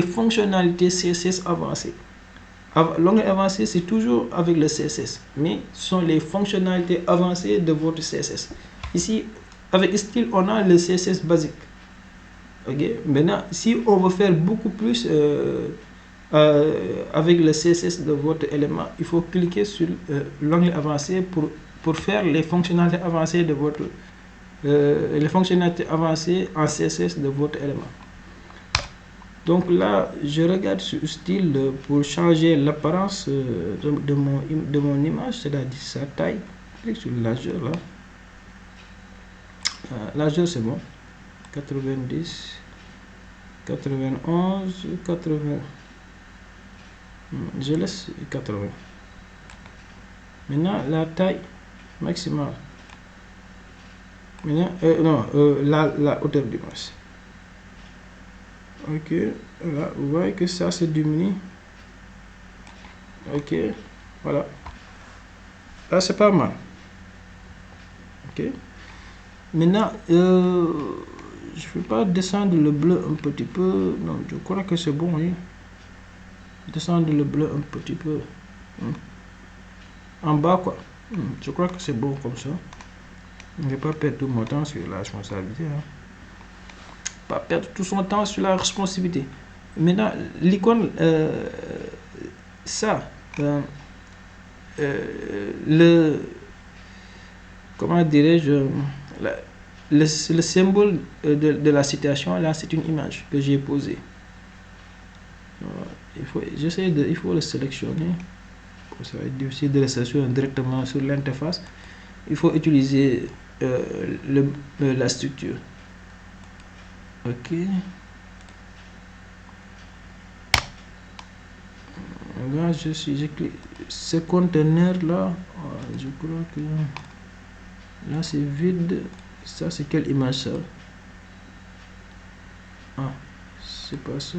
fonctionnalités CSS avancées. L'onglet avancé, c'est toujours avec le CSS, mais ce sont les fonctionnalités avancées de votre CSS. Ici, avec style, on a le CSS basique. Ok. Maintenant, si on veut faire beaucoup plus avec le CSS de votre élément, il faut cliquer sur l'onglet avancé pour faire les fonctionnalités avancées de votre les fonctionnalités avancées en CSS de votre élément. Donc là, je regarde sur style pour changer l'apparence de mon image, c'est-à-dire sa taille. Clique sur largeur là. Largeur c'est bon. 90, 91, 80. Je laisse 80. Maintenant, la taille maximale. Maintenant, la hauteur du masque. Ok, là, vous voyez que ça se diminue. Ok, voilà. Là, c'est pas mal. Ok. Maintenant, je ne vais pas descendre le bleu un petit peu. Non, je crois que c'est bon, oui. Descendre le bleu un petit peu. En bas, quoi. Je crois que c'est bon comme ça. Je ne vais pas perdre tout mon temps sur la responsabilité. Pas perdre tout son temps sur la responsabilité. Maintenant, l'icône, comment dirais-je, le symbole de la citation, là, c'est une image que j'ai posée. Il faut le sélectionner. Ça va être difficile de le sélectionner directement sur l'interface. Il faut utiliser la structure. Ok. Là, j'ai cliqué. Ce conteneur là, je crois que là c'est vide. Ça, c'est quelle image ça? Ah, c'est pas ça.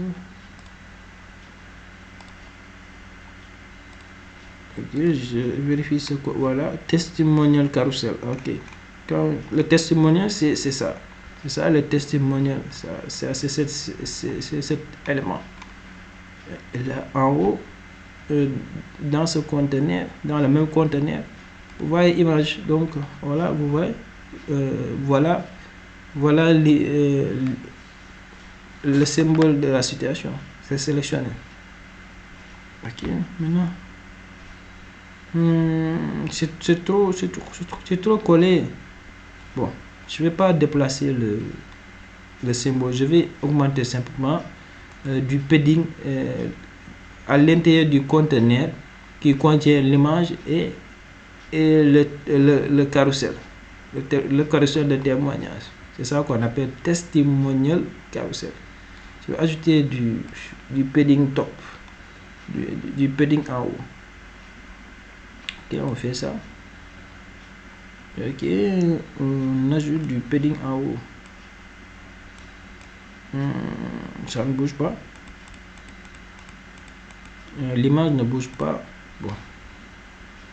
Ok, je vérifie ce que. Voilà, testimonial carousel. Ok. Quand le testimonial, c'est ça. C'est ça le testimonial. C'est cet élément. Et là, en haut, dans ce conteneur, dans le même conteneur, vous voyez image. Donc, voilà, vous voyez. Voilà le symbole de la situation. C'est sélectionné. Ok, maintenant. C'est trop collé. Bon, je vais pas déplacer le symbole. Je vais augmenter simplement du padding à l'intérieur du conteneur qui contient l'image et le carrousel. Le carrousel de témoignage. C'est ça qu'on appelle testimonial carousel. Je vais ajouter du padding top, du padding en haut. Ok, on fait ça. Ok, on ajoute du padding en haut. Ça ne bouge pas. L'image ne bouge pas. Bon.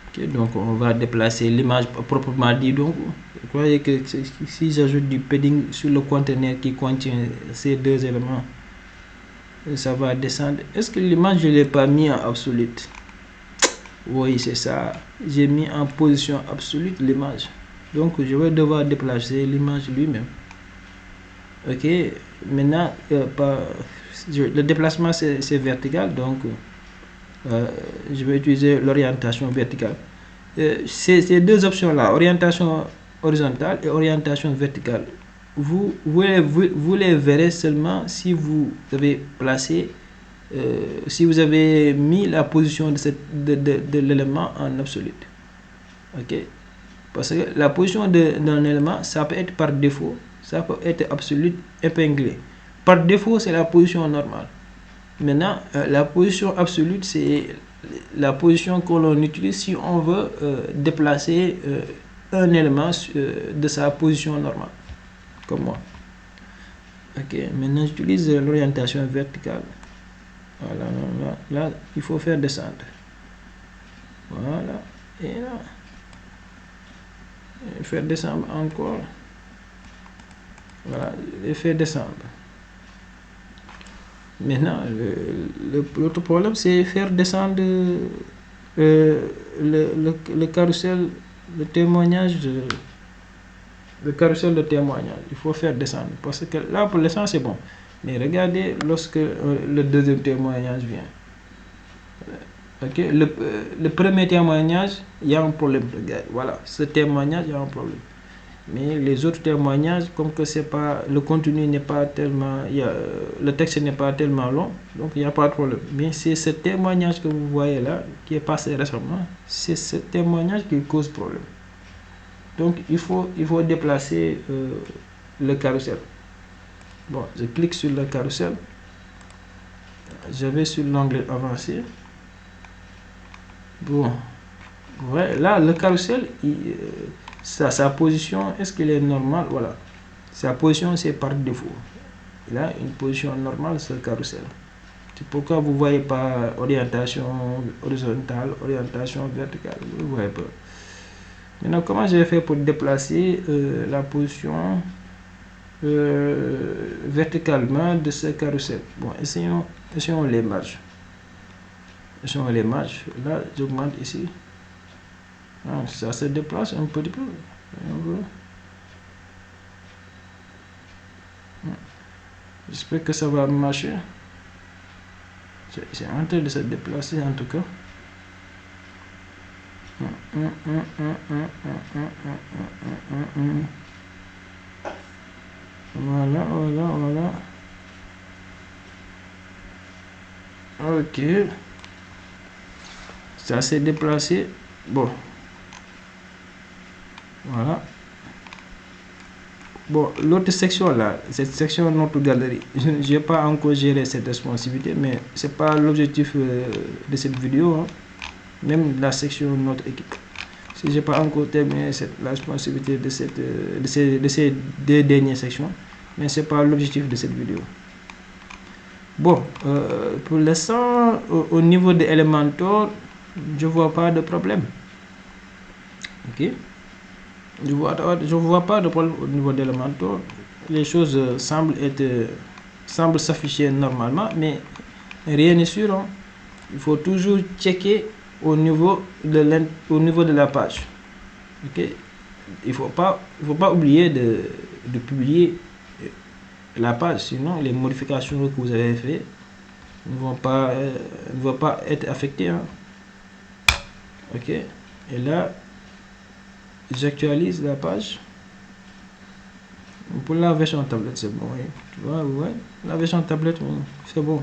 Ok, donc on va déplacer l'image proprement dit. Donc, vous voyez que si j'ajoute du padding sur le conteneur qui contient ces deux éléments, ça va descendre. Est-ce que l'image je ne l'ai pas mis en absolute? Oui, c'est ça. J'ai mis en position absolue l'image. Donc, je vais devoir déplacer l'image lui-même. Ok. Maintenant, le déplacement, c'est vertical. Donc, je vais utiliser l'orientation verticale. Ces deux options-là, orientation horizontale et orientation verticale, vous les verrez seulement si vous avez placé si vous avez mis la position de l'élément en absolute. Ok, parce que la position d'un élément, ça peut être par défaut, ça peut être absolute épinglée. Par défaut, c'est la position normale. Maintenant, la position absolue, c'est la position que l'on utilise si on veut déplacer un élément de sa position normale, comme moi. Ok, maintenant j'utilise l'orientation verticale. Voilà, là, il faut faire descendre. Voilà, et là, et faire descendre encore. Voilà, et faire descendre. Maintenant, l'autre problème, c'est faire descendre le carrousel de témoignage. Le carrousel de témoignage, il faut faire descendre. Parce que là, pour l'instant, c'est bon. Mais regardez lorsque le deuxième témoignage vient. Ok, le premier témoignage, il y a un problème. Regarde, voilà, ce témoignage, il y a un problème. Mais les autres témoignages, comme que c'est pas, le contenu n'est pas tellement, le texte n'est pas tellement long, donc il n'y a pas de problème. Mais c'est ce témoignage que vous voyez là, qui est passé récemment, c'est ce témoignage qui cause problème. Donc il faut déplacer le carrousel. Bon, je clique sur le carrousel, je vais sur l'onglet avancé. Bon, ouais, là le carrousel, sa position, est-ce qu'il est normal? Voilà, sa position c'est par défaut. Il a une position normale sur le carrousel. C'est pourquoi vous ne voyez pas orientation horizontale, orientation verticale. Vous ne voyez pas. Maintenant, comment je vais faire pour déplacer la position verticalement de ce carrousel? Bon, essayons les marges. Essayons les marges. Là, j'augmente ici. Ah, ça se déplace un petit peu. J'espère que ça va marcher. C'est en train de se déplacer en tout cas. Voilà. Ok. Ça s'est déplacé. Bon. Voilà. Bon, l'autre section là, cette section notre galerie, je n'ai pas encore géré cette responsabilité, mais c'est pas l'objectif de cette vidéo, hein. Même la section notre équipe. Si j'ai pas encore terminé la responsabilité de ces deux dernières sections, mais c'est pas l'objectif de cette vidéo. Bon, pour l'instant, au niveau de Elementor, je vois pas de problème. Ok. Je vois pas de problème au niveau d'Elementor. Les choses semblent s'afficher normalement, mais rien n'est sûr, hein. Il faut toujours checker au niveau de la page. Ok. Il faut pas oublier de publier la page, sinon les modifications que vous avez faites ne vont pas être affectées, hein. Ok. Et là, j'actualise la page. Pour la version tablette, c'est bon. Oui. Tu vois, ouais. La version tablette, c'est bon.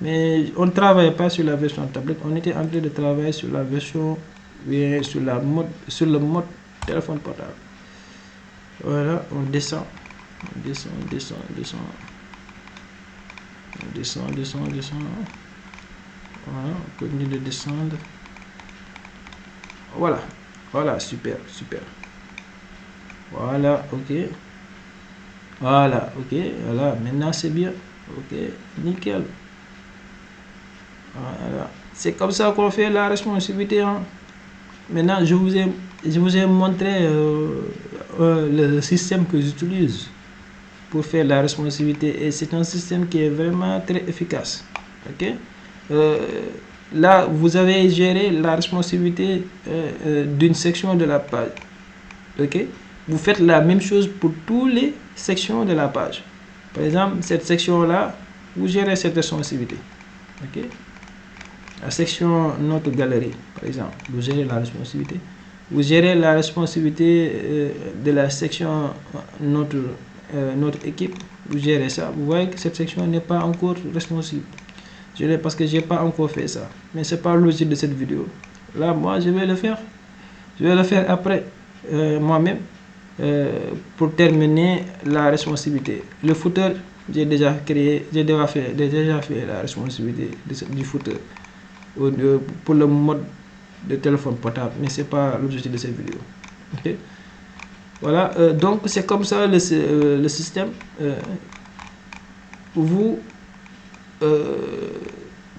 Mais on ne travaille pas sur la version tablette. On était en train de travailler sur la version, sur le mode téléphone portable. Voilà, on descend. On descend. Voilà, on continue de descendre. Voilà, super. Voilà, ok. Voilà, ok. Voilà, maintenant c'est bien. Ok, nickel. Voilà. C'est comme ça qu'on fait la responsabilité, hein. Maintenant, je vous ai montré le système que j'utilise pour faire la responsabilité, et c'est un système qui est vraiment très efficace. Ok. Là, vous avez géré la responsabilité d'une section de la page. Ok. Vous faites la même chose pour toutes les sections de la page. Par exemple, cette section-là, vous gérez cette responsabilité. Ok. La section notre galerie, par exemple, vous gérez la responsabilité. Vous gérez la responsabilité de la section notre équipe. Vous gérez ça. Vous voyez que cette section n'est pas encore responsable. Parce que j'ai pas encore fait ça. Mais c'est pas logique de cette vidéo. Là, moi, je vais le faire. Je vais le faire après moi-même pour terminer la responsabilité. Le footer, j'ai déjà fait la responsabilité du footer pour le mode de téléphone portable, mais c'est pas l'objectif de cette vidéo. Ok. Voilà, donc c'est comme ça le système. Vous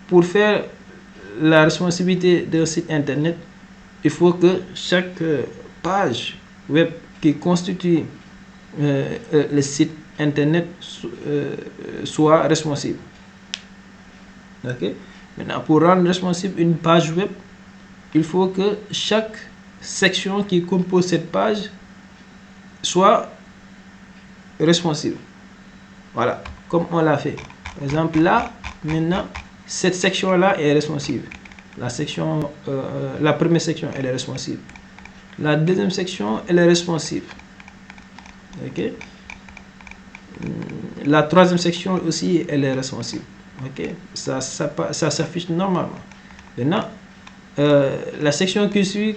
pour faire la responsabilité d'un site internet, il faut que chaque page web qui constitue le site internet soit responsive. Ok? Maintenant, pour rendre responsive une page web, il faut que chaque section qui compose cette page soit responsive. Voilà, comme on l'a fait. Par exemple, là, maintenant, cette section-là est responsive. La première section, elle est responsive. La deuxième section, elle est responsive. Ok? La troisième section aussi, elle est responsive. Ok? Ça s'affiche normalement. Maintenant, la section qui suit,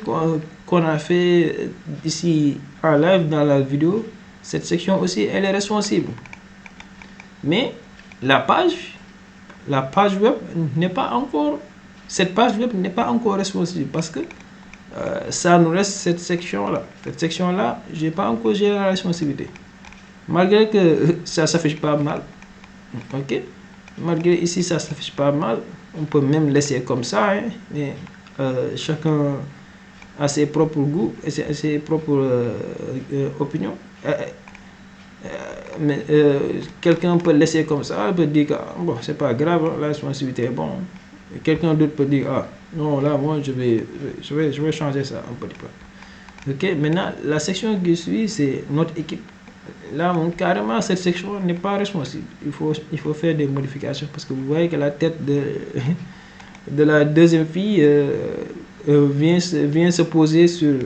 qu'on a fait ici en live dans la vidéo, cette section aussi, elle est responsive. Mais la page web n'est pas encore, cette page web n'est pas encore responsive parce que ça nous reste cette section-là. Cette section-là, je n'ai pas encore géré la responsabilité. Malgré que ça s'affiche pas mal. Ok? Malgré ici, ça s'affiche pas mal. On peut même laisser comme ça. Hein, mais chacun a ses propres goûts et ses propres opinions. Mais quelqu'un peut laisser comme ça, il peut dire que bon, c'est pas grave, la responsabilité est bon. Quelqu'un d'autre peut dire ah non, là moi je vais changer ça un petit peu. Ok, maintenant la section qui suit, c'est notre équipe. Là, carrément, cette section n'est pas responsive. Il faut faire des modifications parce que vous voyez que la tête de la deuxième fille vient se poser sur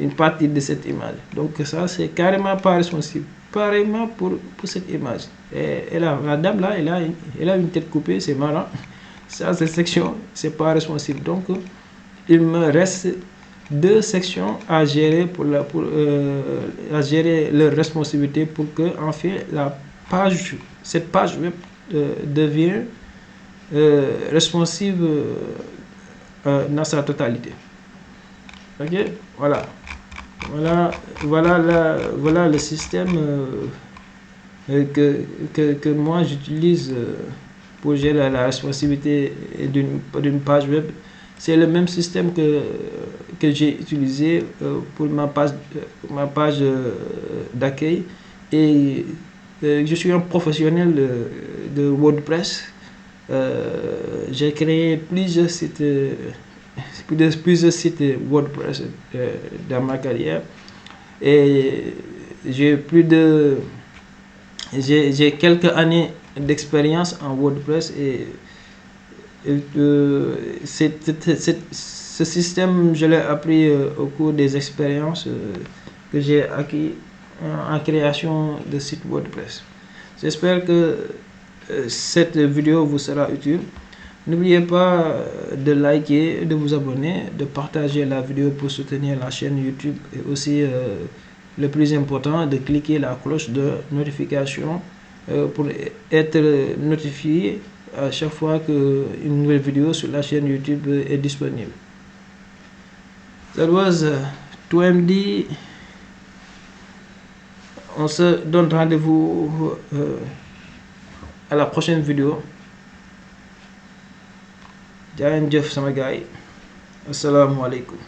une partie de cette image. Donc ça, c'est carrément pas responsive. Pareillement pour cette image. Et la dame là, elle a une tête coupée, c'est marrant. Ça, cette section, c'est pas responsive. Donc, il me reste deux sections à gérer à gérer leurs responsabilités pour que enfin cette page web devienne responsive dans sa totalité. Ok, voilà le système que moi j'utilise pour gérer la responsabilité d'une page web. C'est le même système que j'ai utilisé pour ma page d'accueil. Et je suis un professionnel de WordPress. J'ai créé plusieurs sites WordPress dans ma carrière. Et j'ai quelques années d'expérience en WordPress et ce système, je l'ai appris au cours des expériences que j'ai acquis en création de sites WordPress. J'espère que cette vidéo vous sera utile. N'oubliez pas de liker, de vous abonner, de partager la vidéo pour soutenir la chaîne YouTube et aussi le plus important, de cliquer la cloche de notification pour être notifié à chaque fois qu'une nouvelle vidéo sur la chaîne YouTube est disponible. That was 2MD. On se donne rendez-vous à la prochaine vidéo. Jaa ngeen jëf sama gars yi. Assalaamu aleykum.